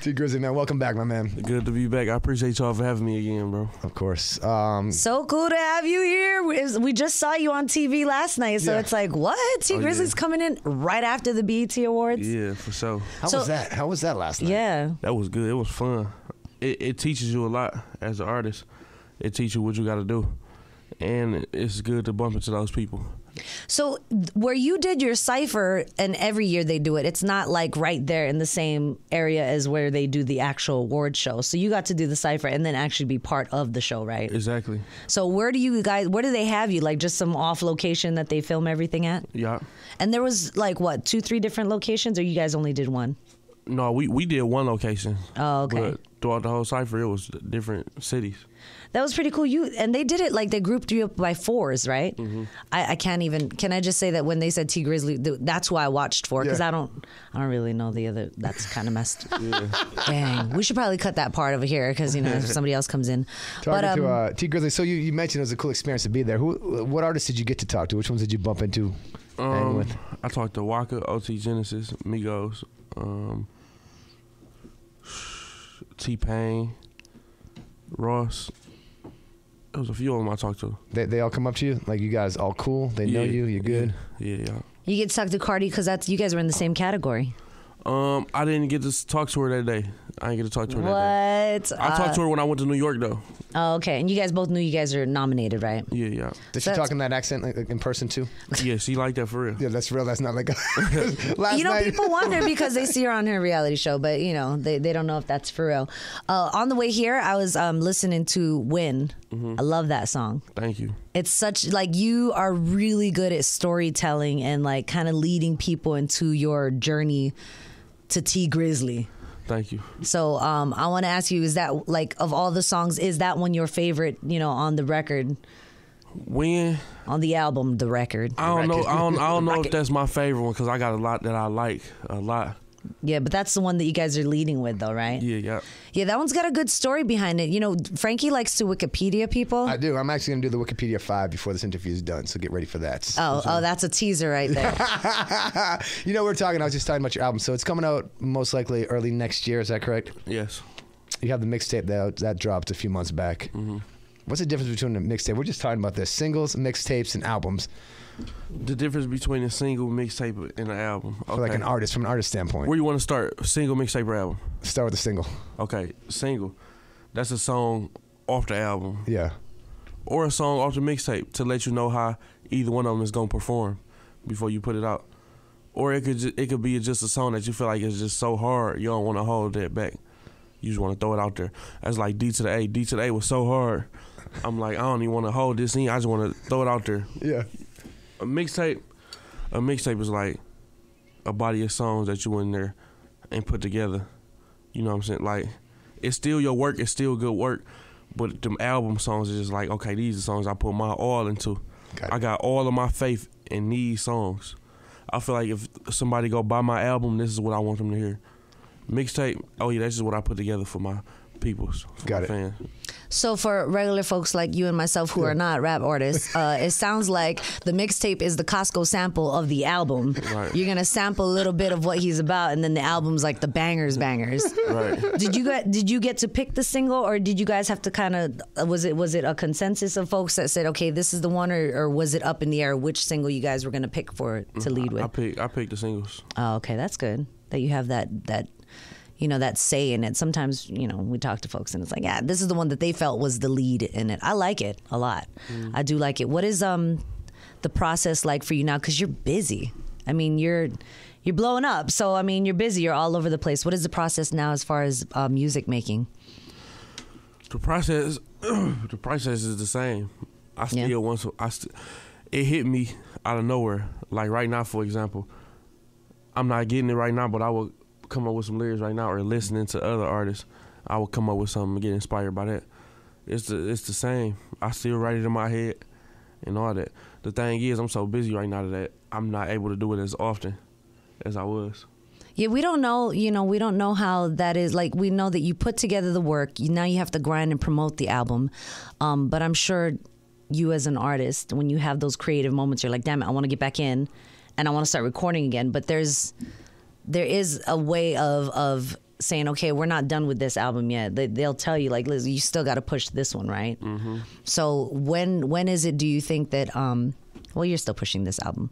T Grizzley, man, welcome back, my man. Good to be back. I appreciate y'all for having me again, bro. Of course. So cool to have you here. We just saw you on TV last night, so it's like, what? T Grizzley's coming in right after the BET Awards? Yeah, for sure. How was that? How was that last night? Yeah. That was good. It was fun. It teaches you a lot as an artist. It teaches you what you got to do. And it's good to bump into those people. So where you did your Cypher, and every year they do it, it's not like right there in the same area as where they do the actual award show. So you got to do the Cypher and then actually be part of the show, right? Exactly. So where do they have you? Like just some off location that they film everything at? Yeah. And there was like what, 2-3 different locations, or you guys only did one? No, we did one location. Oh, okay. But throughout the whole Cypher, it was different cities. That was pretty cool. And they did it like they grouped you up by 4s, right? Mm-hmm. I can't even. Can I just say that when they said T Grizzley, that's who I watched for, because I don't really know the other. That's kind of messed. Yeah. Dang, we should probably cut that part over here because if somebody else comes in. Talking to T Grizzley. So you mentioned it was a cool experience to be there. What artists did you get to talk to? Which ones did you bump into? With? I talked to Waka, OT Genesis, Migos, T-Pain, Ross. There was a few of them I talked to. They all come up to you? Like, you guys all cool? They know you? You're good? Yeah. You get to talk to CARDI because you guys were in the same category. I didn't get to talk to her that day. I didn't get to talk to her that day. What? I talked to her when I went to New York, though. Oh, okay. And you guys both knew you guys are nominated, right? Yeah. Did she talk in that accent like in person, too? Yeah, she liked that for real. Yeah, that's real. That's not like last night. People wonder because they see her on her reality show, but, they don't know if that's for real. On the way here, I was listening to Win. Mm-hmm. I love that song. Thank you. It's such, like, you are really good at storytelling and, like, kind of leading people into your journey to T Grizzley. Thank you. So I want to ask you, is that, like, of all the songs, is that one your favorite, on the record? When? On the album, the record. I don't know. I don't know if that's my favorite one because I got a lot that I like a lot. Yeah, but that's the one that you guys are leading with, though, right? Yeah. Yeah, that one's got a good story behind it. Frankie likes to Wikipedia people. I do. I'm actually going to do the Wikipedia 5 before this interview is done, so get ready for that. Oh, that's a teaser right there. I was just talking about your album. So it's coming out most likely early next year. Is that correct? Yes. You have the mixtape that dropped a few months back. Mm-hmm. What's the difference between a mixtape? We're just talking about this. Singles, mixtapes, and albums. The difference between a single, mixtape, and an album. Okay. For like an artist, from an artist standpoint. Where you want to start? Single, mixtape, or album? Start with a single. Okay, single. That's a song off the album. Yeah. Or a song off the mixtape to let you know how either one of them is going to perform before you put it out. Or it could be just a song that you feel like is just so hard you don't want to hold that back. You just want to throw it out there. That's like D to the A. D to the A was so hard. I'm like, I don't even want to hold this in. I just want to throw it out there. Yeah. A mixtape is like a body of songs that you went in there and put together. You know what I'm saying? Like, it's still your work. It's still good work. But them album songs are just like, okay, these are songs I put my all into. I got all of my faith in these songs. I feel like if somebody go buy my album, this is what I want them to hear. Mixtape, oh yeah, that's just what I put together for my peoples, for my fans. So for regular folks like you and myself who are not rap artists, it sounds like the mixtape is the Costco sample of the album. Right. You're gonna sample a little bit of what he's about, and then the album's like the bangers. Right. Did you get to pick the single, or did you guys have to kind of was it a consensus of folks that said, okay, this is the one, or was it up in the air which single you guys were gonna pick to lead with? I picked the singles. Oh, okay, that's good that you have that say in it. Sometimes, we talk to folks and it's like, yeah, this is the one that they felt was the lead in it. I like it a lot. I do like it. What is the process like for you now? Because you're busy. I mean, you're blowing up. So, I mean, you're busy. You're all over the place. What is the process now as far as music making? The process is the same. It hit me out of nowhere. Like right now, for example, I'm not getting it right now, but I will come up with some lyrics right now, or listening to other artists, I would come up with something and get inspired by that. It's the same. I still write it in my head and all that. The thing is, I'm so busy right now that I'm not able to do it as often as I was. Yeah, we don't know, we don't know how that is. Like, we know that you put together the work. Now you have to grind and promote the album. But I'm sure you as an artist, when you have those creative moments, you're like, damn it, I want to get back in and I want to start recording again. But there is a way of saying, okay, we're not done with this album yet. They'll tell you, like, Liz, you still got to push this one, right? Mm-hmm. So when is it, do you think that, well, you're still pushing this album.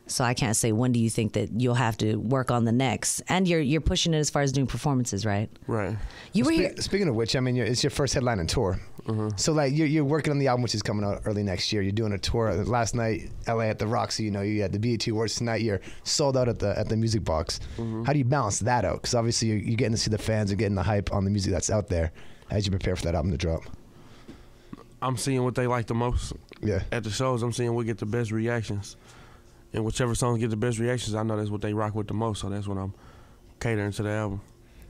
So I can't say when do you think that you'll have to work on the next. And you're pushing it as far as doing performances, right? Right. You were here. Speaking of which, I mean, it's your first headlining tour. So like you're working on the album, which is coming out early next year. You're doing a tour. Last night, LA at the Roxy. You know, you had the BET Awards. Tonight, you're sold out at the Music Box. How do you balance that out? Because obviously you're getting to see the fans, you're getting the hype on the music that's out there as you prepare for that album to drop. I'm seeing what they like the most. Yeah. At the shows, I'm seeing what get the best reactions. And whichever songs get the best reactions, I know that's what they rock with the most. So that's what I'm catering to the album.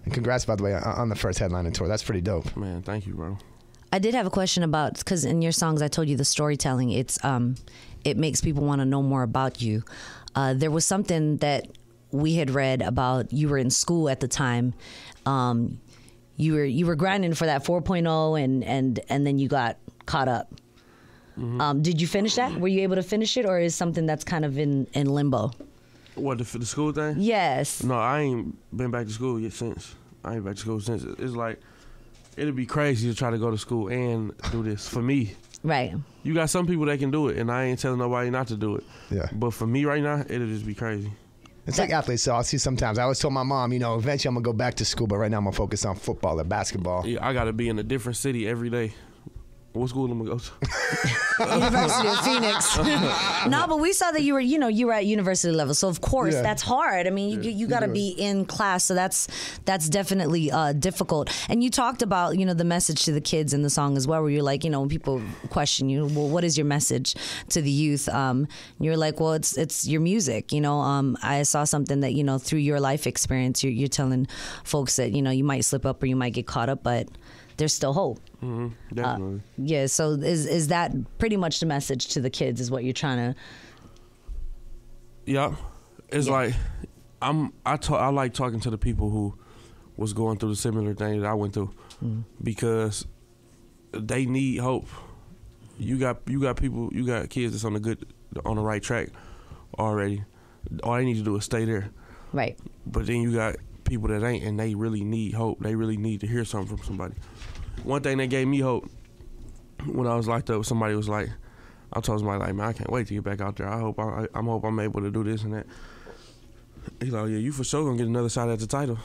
And congrats, by the way, on the first headlining tour. That's pretty dope. Man, thank you, bro. I did have a question about, because in your songs, I told you the storytelling. It makes people want to know more about you. There was something that we had read about. You were in school at the time. You were grinding for that 4.0, and then you got caught up. Did you finish that? Were you able to finish it, or is something that's kind of in limbo? What, the school thing? Yes. No, I ain't been back to school yet since. I ain't back to school since. It's like, it'd be crazy to try to go to school and do this for me. Right. You got some people that can do it, and I ain't telling nobody not to do it. Yeah. But for me right now, it'll just be crazy. It's like athletes, so I'll see sometimes. I always told my mom, you know, eventually I'm going to go back to school, but right now I'm going to focus on football or basketball. Yeah, I got to be in a different city every day. What school am I going to go to? University of Phoenix. No, but we saw that you were at university level. So of course that's hard. I mean, you got to be in class. So that's definitely difficult. And you talked about, you know, the message to the kids in the song as well, where you're like, you know, when people question you, well, what is your message to the youth? You're like, well, it's your music. You know, I saw something that, you know, through your life experience, you're telling folks that, you know, you might slip up or you might get caught up, but there's still hope. Definitely. Yeah, so is that pretty much the message to the kids, is what you're trying to... Yeah. It's like, I like talking to the people who was going through the similar thing that I went through, because they need hope. You got people, you got kids that's on the right track already. All they need to do is stay there. Right. But then you got people that ain't, and they really need hope. They really need to hear something from somebody. One thing that gave me hope when I was locked up, somebody was like, I told somebody like, man, I can't wait to get back out there. I hope I'm able to do this and that. He's like, yeah, you for sure gonna get another shot at the title.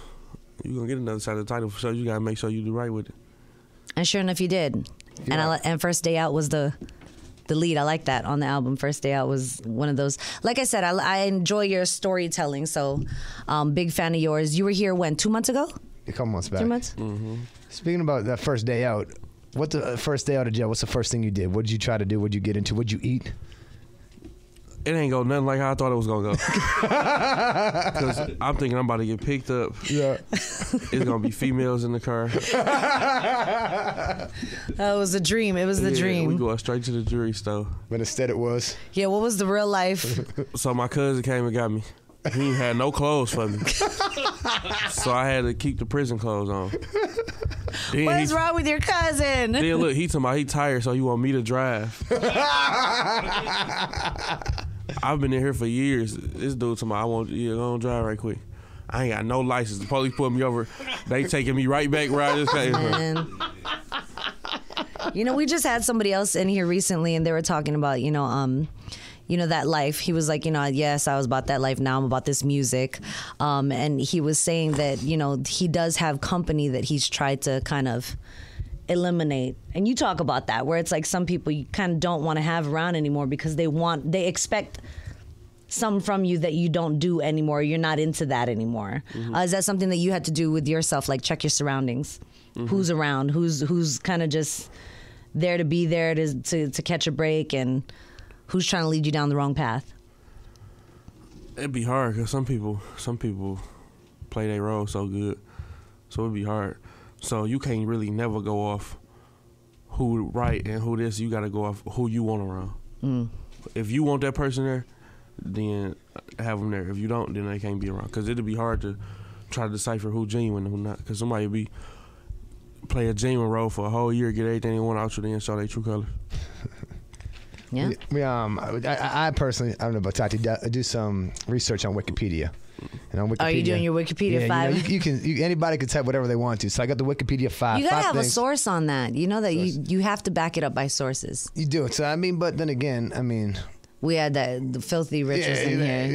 You gonna get another shot at the title for sure. You gotta make sure you do right with it. And sure enough, you did. Yeah. And First Day Out was the lead. I like that on the album. First Day Out was one of those. Like I said, I enjoy your storytelling. So, big fan of yours. You were here when, 2 months ago? A couple months back. 2 months. Speaking about that first day out, what the first day out of jail? What's the first thing you did? What did you try to do? What did you get into? What did you eat? It ain't go nothing like how I thought it was gonna go. Because I'm thinking I'm about to get picked up. Yeah. It's gonna be females in the car. That was a dream. It was the dream. We go straight to the jewelry store. But instead it was. Yeah. What was the real life? So my cousin came and got me. He had no clothes for me. So I had to keep the prison clothes on. Then what is wrong with your cousin? Then look, he talking about he tired, so he want me to drive. I've been in here for years. This dude talking about, I want you to drive right quick. I ain't got no license. The police put me over. They taking me right back where I just came from. You know, we just had somebody else in here recently, and they were talking about, you know, that life. He was like, you know, yes, I was about that life. Now I'm about this music. And he was saying that, you know, he does have company that he's tried to kind of eliminate. And you talk about that, where it's like some people you kind of don't want to have around anymore because they expect some from you that you don't do anymore. You're not into that anymore. Is that something that you had to do with yourself? Like check your surroundings. Who's around? Who's kind of just there to be there to catch a break, and who's trying to lead you down the wrong path? It'd be hard because some people play their role so good, so it'd be hard. So you can't really never go off who right and who this. You got to go off who you want around. If you want that person there, then have them there. If you don't, then they can't be around. Because it'd be hard to try to decipher who genuine and who not. Because somebody be play a genuine role for a whole year, get everything they want out you, then show their true colors. Yeah. I personally, I don't know about Tati, I do some research on Wikipedia. And on Wikipedia, Are you doing your Wikipedia 5? You can. Anybody can type whatever they want to. So I got the Wikipedia 5. You gotta have things. a source on that. You know that you have to back it up by sources. You do. So I mean, but then again, I mean, we had the filthy Richards in here.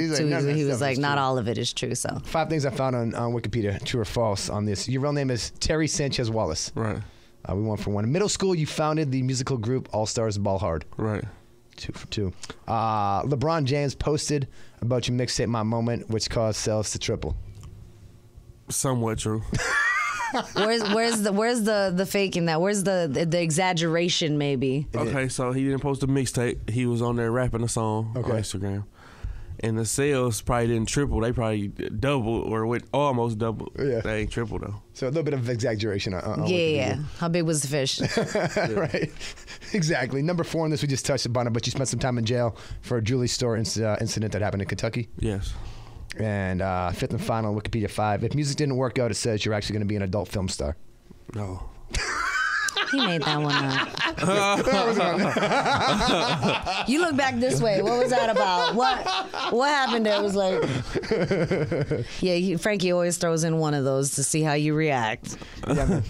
He was like, not all of it is true. So 5 things I found on Wikipedia, true or false, on this. Your real name is Terry Sanchez Wallace. Right. We won for 1. In middle school, you founded the musical group All Stars Ball Hard. Right. 2 for 2. LeBron James posted about your mixtape My Moment, which caused sales to triple. Somewhat true. where's the fake in that? Where's the exaggeration maybe? Okay, so he didn't post a mixtape. He was on there rapping a song on Instagram. And the sales probably didn't triple. They probably doubled or went almost double. Yeah. They ain't triple though. So a little bit of exaggeration. Yeah. How big was the fish? Right. Exactly. Number 4 on this, we just touched upon it, but you spent some time in jail for a jewelry store incident that happened in Kentucky. Yes. And 5th and final, Wikipedia 5. If music didn't work out, it says you're actually going to be an adult film star. No. He made that one up. You look back this way. What was that about? What happened there? It was like, yeah, Frankie always throws in one of those to see how you react. Yeah, man.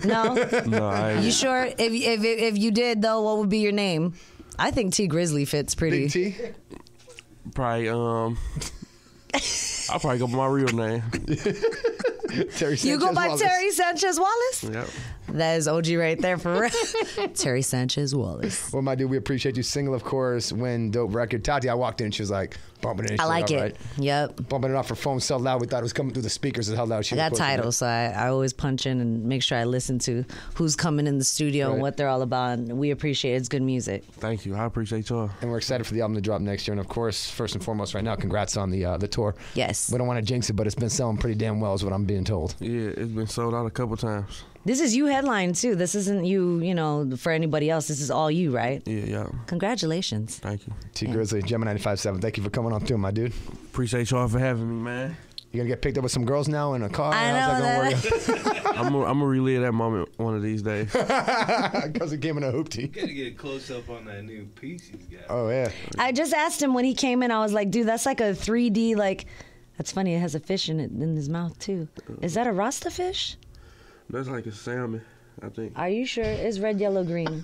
No? No, You sure? If you did, though, what would be your name? I think T Grizzley fits pretty. Big T? Probably, I'll probably go by my real name. Terry Sanchez You go by Wallace. Terry Sanchez Wallace? Yep. That is OG right there for real. Terry Sanchez Wallace. Well, my dude, we appreciate you. Single, of course, win, dope record. Tati, I walked in, she was like bumping it in. I like it. Right. Yep. Bumping it off her phone so loud, we thought it was coming through the speakers. Is how loud she I was. got pushing it. titles, so I always punch in and make sure I listen to who's coming in the studio and Right. what they're all about. And we appreciate it. It's good music. Thank you. I appreciate y'all. And we're excited for the album to drop next year. And of course, first and foremost, right now, congrats on the tour. Yes. We don't want to jinx it, but it's been selling pretty damn well, is what I'm being told. Yeah, it's been sold out a couple times. This is you headline too. This isn't you know, for anybody else. This is all you, right? Yeah. Congratulations. Thank you. T Grizzly, JAMN 95.7. Thank you for coming on through, my dude. Appreciate y'all for having me, man. You gonna get picked up with some girls now in a car? I How's know that gonna work? I'm gonna relive that moment one of these days. Because it came in a hoopty. You gotta get a close up on that new piece he's got. Oh yeah. I just asked him when he came in. I was like, dude, that's like a 3D. Like, that's funny. It has a fish in it in his mouth too. Is that a Rasta fish? That's like a salmon, I think. Are you sure? It's red, yellow, green.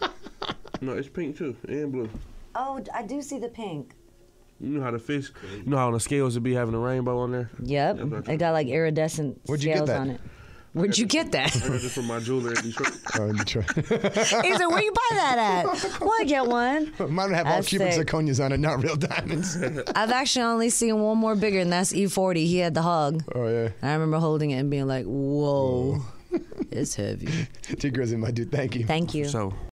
No, it's pink too, and blue. Oh, I do see the pink. You know how the fish, you know how on the scales it be having a rainbow on there? Yep. It got like iridescent Where'd you get scales that? on it. Where'd you get that? I got this from my jeweler in Detroit. Oh, in Detroit. He said, where you buy that at? Well, I get one. Mine have all That's Cuban sick. zirconias on it, not real diamonds. I've actually only seen one more bigger, and that's E40. He had the hog. Oh yeah. I remember holding it and being like, whoa, it's heavy. T Grizzly, my dude. Thank you. Thank you. So.